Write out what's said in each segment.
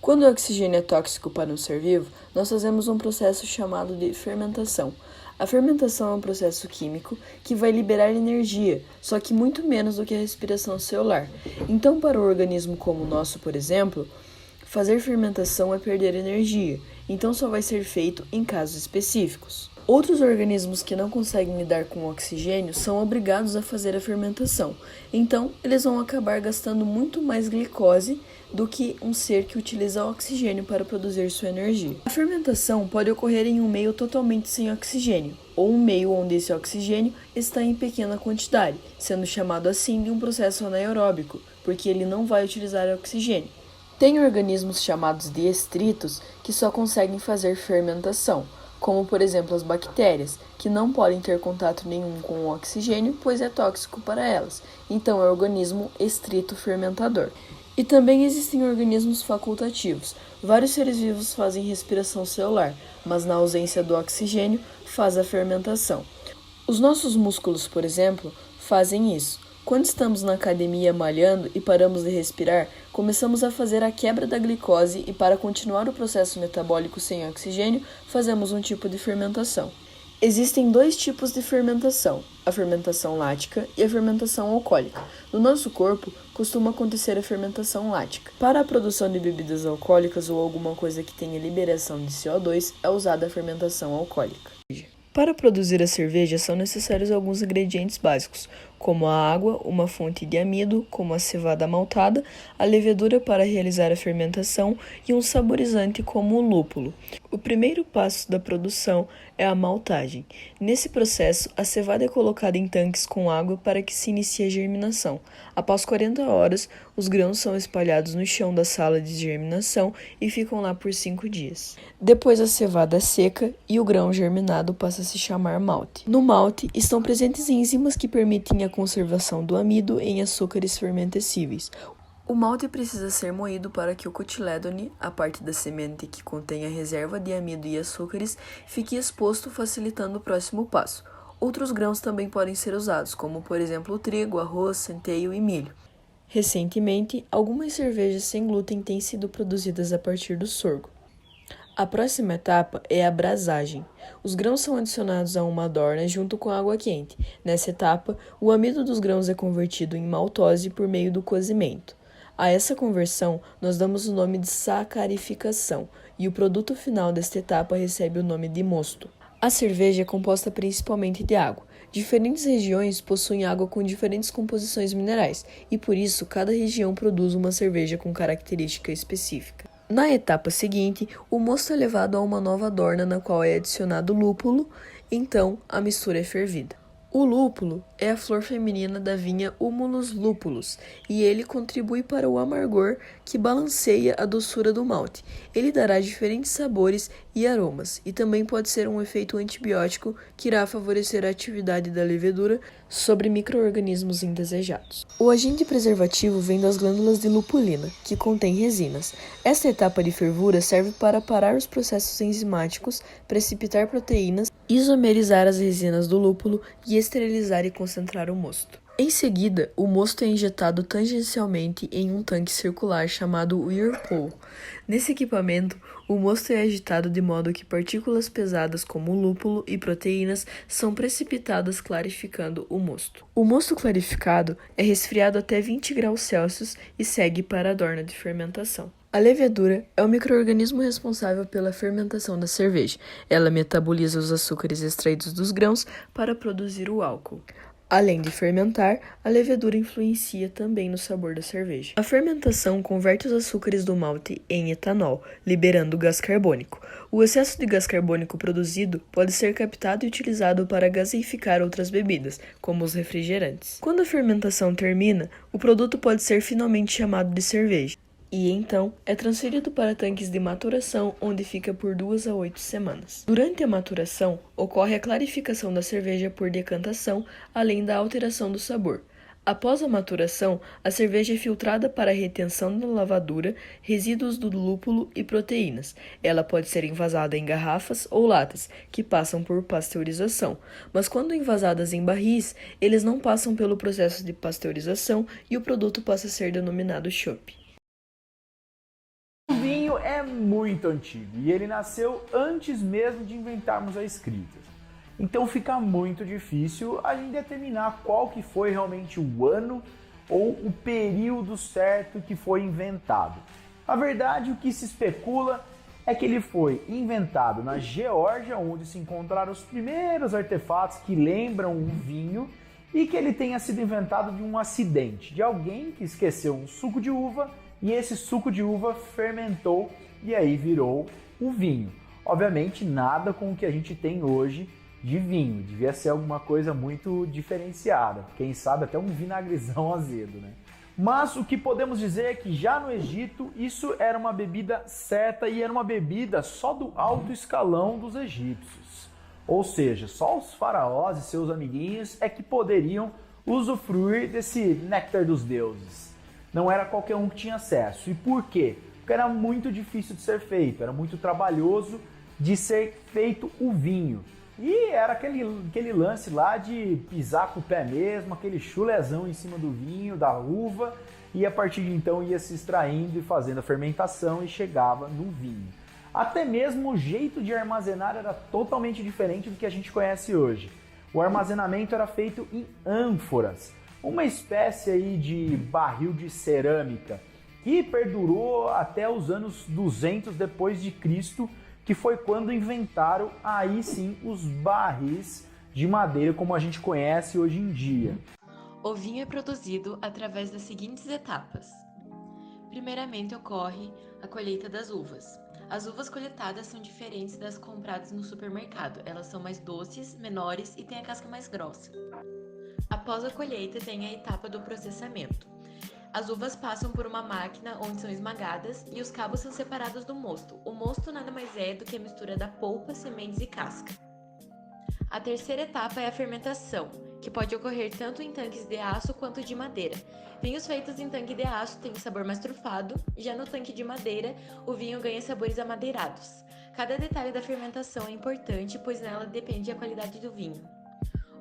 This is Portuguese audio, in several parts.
Quando o oxigênio é tóxico para um ser vivo, nós fazemos um processo chamado de fermentação. A fermentação é um processo químico que vai liberar energia, só que muito menos do que a respiração celular. Então, para um organismo como o nosso, por exemplo, fazer fermentação é perder energia, então só vai ser feito em casos específicos. Outros organismos que não conseguem lidar com o oxigênio são obrigados a fazer a fermentação, então eles vão acabar gastando muito mais glicose do que um ser que utiliza o oxigênio para produzir sua energia. A fermentação pode ocorrer em um meio totalmente sem oxigênio, ou um meio onde esse oxigênio está em pequena quantidade, sendo chamado assim de um processo anaeróbico, porque ele não vai utilizar oxigênio. Tem organismos chamados de estritos que só conseguem fazer fermentação, como por exemplo as bactérias, que não podem ter contato nenhum com o oxigênio, pois é tóxico para elas, então é organismo estrito fermentador. E também existem organismos facultativos. Vários seres vivos fazem respiração celular, mas na ausência do oxigênio faz a fermentação. Os nossos músculos, por exemplo, fazem isso. Quando estamos na academia malhando e paramos de respirar, começamos a fazer a quebra da glicose e para continuar o processo metabólico sem oxigênio, fazemos um tipo de fermentação. Existem dois tipos de fermentação, a fermentação lática e a fermentação alcoólica. No nosso corpo, costuma acontecer a fermentação lática. Para a produção de bebidas alcoólicas ou alguma coisa que tenha liberação de CO2, é usada a fermentação alcoólica. Para produzir a cerveja são necessários alguns ingredientes básicos, como a água, uma fonte de amido, como a cevada maltada, a levedura para realizar a fermentação e um saborizante como o lúpulo. O primeiro passo da produção é a maltagem. Nesse processo, a cevada é colocada em tanques com água para que se inicie a germinação. Após 40 horas, os grãos são espalhados no chão da sala de germinação e ficam lá por 5 dias. Depois a cevada seca e o grão germinado passa a se chamar malte. No malte estão presentes enzimas que permitem a conservação do amido em açúcares fermentescíveis. O malte precisa ser moído para que o cotilédone, a parte da semente que contém a reserva de amido e açúcares, fique exposto, facilitando o próximo passo. Outros grãos também podem ser usados, como por exemplo o trigo, arroz, centeio e milho. Recentemente, algumas cervejas sem glúten têm sido produzidas a partir do sorgo. A próxima etapa é a brasagem. Os grãos são adicionados a uma adorna junto com água quente. Nessa etapa, o amido dos grãos é convertido em maltose por meio do cozimento. A essa conversão, nós damos o nome de sacarificação, e o produto final desta etapa recebe o nome de mosto. A cerveja é composta principalmente de água. Diferentes regiões possuem água com diferentes composições minerais, e por isso cada região produz uma cerveja com característica específica. Na etapa seguinte, o mosto é levado a uma nova adorna na qual é adicionado lúpulo, então a mistura é fervida. O lúpulo é a flor feminina da vinha Humulus lupulus e ele contribui para o amargor que balanceia a doçura do malte. Ele dará diferentes sabores e aromas e também pode ser um efeito antibiótico que irá favorecer a atividade da levedura sobre micro-organismos indesejados. O agente preservativo vem das glândulas de lupulina, que contém resinas. Esta etapa de fervura serve para parar os processos enzimáticos, precipitar proteínas, isomerizar as resinas do lúpulo e esterilizar e concentrar o mosto. Em seguida, o mosto é injetado tangencialmente em um tanque circular chamado whirlpool. Nesse equipamento, o mosto é agitado de modo que partículas pesadas como lúpulo e proteínas são precipitadas, clarificando o mosto. O mosto clarificado é resfriado até 20 graus Celsius e segue para a adorna de fermentação. A levedura é o micro-organismo responsável pela fermentação da cerveja. Ela metaboliza os açúcares extraídos dos grãos para produzir o álcool. Além de fermentar, a levedura influencia também no sabor da cerveja. A fermentação converte os açúcares do malte em etanol, liberando gás carbônico. O excesso de gás carbônico produzido pode ser captado e utilizado para gaseificar outras bebidas, como os refrigerantes. Quando a fermentação termina, o produto pode ser finalmente chamado de cerveja. E então é transferido para tanques de maturação, onde fica por 2 a 8 semanas. Durante a maturação, ocorre a clarificação da cerveja por decantação, além da alteração do sabor. Após a maturação, a cerveja é filtrada para a retenção da lavadura, resíduos do lúpulo e proteínas. Ela pode ser envasada em garrafas ou latas, que passam por pasteurização, mas quando envasadas em barris, eles não passam pelo processo de pasteurização e o produto passa a ser denominado chopp. vinho é muito antigo e ele nasceu antes mesmo de inventarmos a escrita. Então fica muito difícil a gente determinar qual que foi realmente o ano ou o período certo que foi inventado. Na verdade, o que se especula é que ele foi inventado na Geórgia, onde se encontraram os primeiros artefatos que lembram um vinho, e que ele tenha sido inventado de um acidente, de alguém que esqueceu um suco de uva e esse suco de uva fermentou e aí virou o vinho. Obviamente nada com o que a gente tem hoje de vinho, devia ser alguma coisa muito diferenciada, quem sabe até um vinagrezão azedo, né? Mas o que podemos dizer é que já no Egito isso era uma bebida certa e era uma bebida só do alto escalão dos egípcios. Ou seja, só os faraós e seus amiguinhos é que poderiam usufruir desse néctar dos deuses. Não era qualquer um que tinha acesso. E por quê? Porque era muito difícil de ser feito, era muito trabalhoso de ser feito o vinho. E era aquele lance lá de pisar com o pé mesmo, aquele chulezão em cima do vinho, da uva, e a partir de então ia se extraindo e fazendo a fermentação e chegava no vinho. Até mesmo o jeito de armazenar era totalmente diferente do que a gente conhece hoje. O armazenamento era feito em ânforas, uma espécie aí de barril de cerâmica, que perdurou até os anos 200 depois de Cristo, que foi quando inventaram aí sim os barris de madeira como a gente conhece hoje em dia. O vinho é produzido através das seguintes etapas. Primeiramente ocorre a colheita das uvas. As uvas coletadas são diferentes das compradas no supermercado. Elas são mais doces, menores e têm a casca mais grossa. Após a colheita tem a etapa do processamento. As uvas passam por uma máquina onde são esmagadas e os cabos são separados do mosto. O mosto nada mais é do que a mistura da polpa, sementes e casca. A terceira etapa é a fermentação, que pode ocorrer tanto em tanques de aço quanto de madeira. Vinhos feitos em tanque de aço têm um sabor mais trufado, já no tanque de madeira, o vinho ganha sabores amadeirados. Cada detalhe da fermentação é importante, pois nela depende a qualidade do vinho.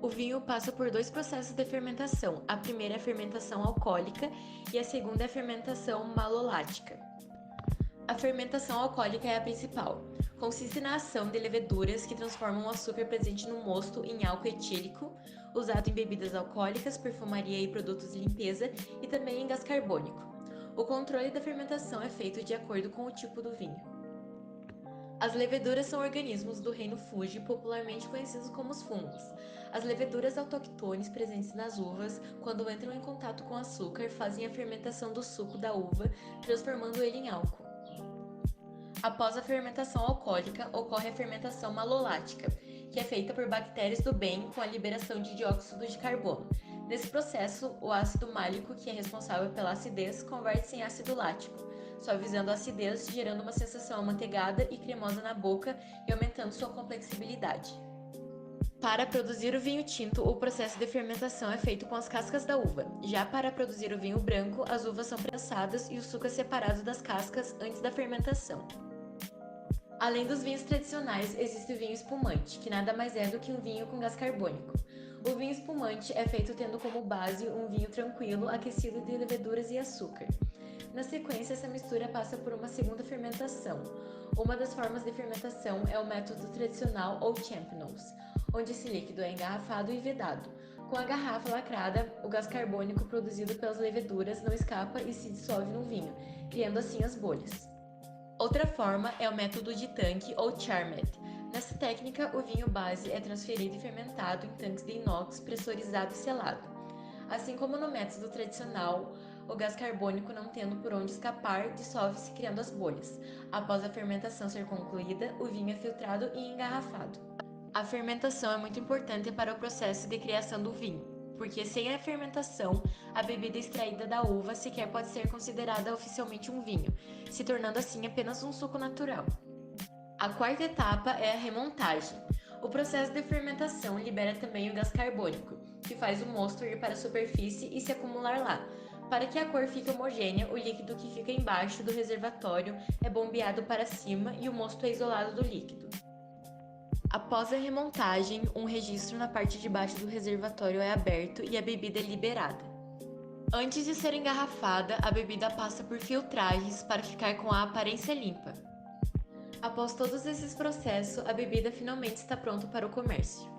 O vinho passa por dois processos de fermentação. A primeira é a fermentação alcoólica e a segunda é a fermentação malolática. A fermentação alcoólica é a principal. Consiste na ação de leveduras que transformam o açúcar presente no mosto em álcool etílico, usado em bebidas alcoólicas, perfumaria e produtos de limpeza, e também em gás carbônico. O controle da fermentação é feito de acordo com o tipo do vinho. As leveduras são organismos do reino Fuji, popularmente conhecidos como os fungos. As leveduras autóctones presentes nas uvas, quando entram em contato com o açúcar, fazem a fermentação do suco da uva, transformando ele em álcool. Após a fermentação alcoólica, ocorre a fermentação malolática, que é feita por bactérias do bem com a liberação de dióxido de carbono. Nesse processo, o ácido málico, que é responsável pela acidez, converte-se em ácido lático, suavizando a acidez, gerando uma sensação amanteigada e cremosa na boca e aumentando sua complexibilidade. Para produzir o vinho tinto, o processo de fermentação é feito com as cascas da uva. Já para produzir o vinho branco, as uvas são prensadas e o suco é separado das cascas antes da fermentação. Além dos vinhos tradicionais, existe o vinho espumante, que nada mais é do que um vinho com gás carbônico. O vinho espumante é feito tendo como base um vinho tranquilo, aquecido de leveduras e açúcar. Na sequência, essa mistura passa por uma segunda fermentação. Uma das formas de fermentação é o método tradicional ou Champenoise, onde esse líquido é engarrafado e vedado. Com a garrafa lacrada, o gás carbônico produzido pelas leveduras não escapa e se dissolve no vinho, criando assim as bolhas. Outra forma é o método de tanque ou Charmet. Nessa técnica, o vinho base é transferido e fermentado em tanques de inox pressurizado e selado. Assim como no método tradicional, o gás carbônico, não tendo por onde escapar, dissolve-se criando as bolhas. Após a fermentação ser concluída, o vinho é filtrado e engarrafado. A fermentação é muito importante para o processo de criação do vinho, porque sem a fermentação, a bebida extraída da uva sequer pode ser considerada oficialmente um vinho, se tornando assim apenas um suco natural. A quarta etapa é a remontagem. O processo de fermentação libera também o gás carbônico, que faz o mosto ir para a superfície e se acumular lá. Para que a cor fique homogênea, o líquido que fica embaixo do reservatório é bombeado para cima e o mosto é isolado do líquido. Após a remontagem, um registro na parte de baixo do reservatório é aberto e a bebida é liberada. Antes de ser engarrafada, a bebida passa por filtragens para ficar com a aparência limpa. Após todos esses processos, a bebida finalmente está pronta para o comércio.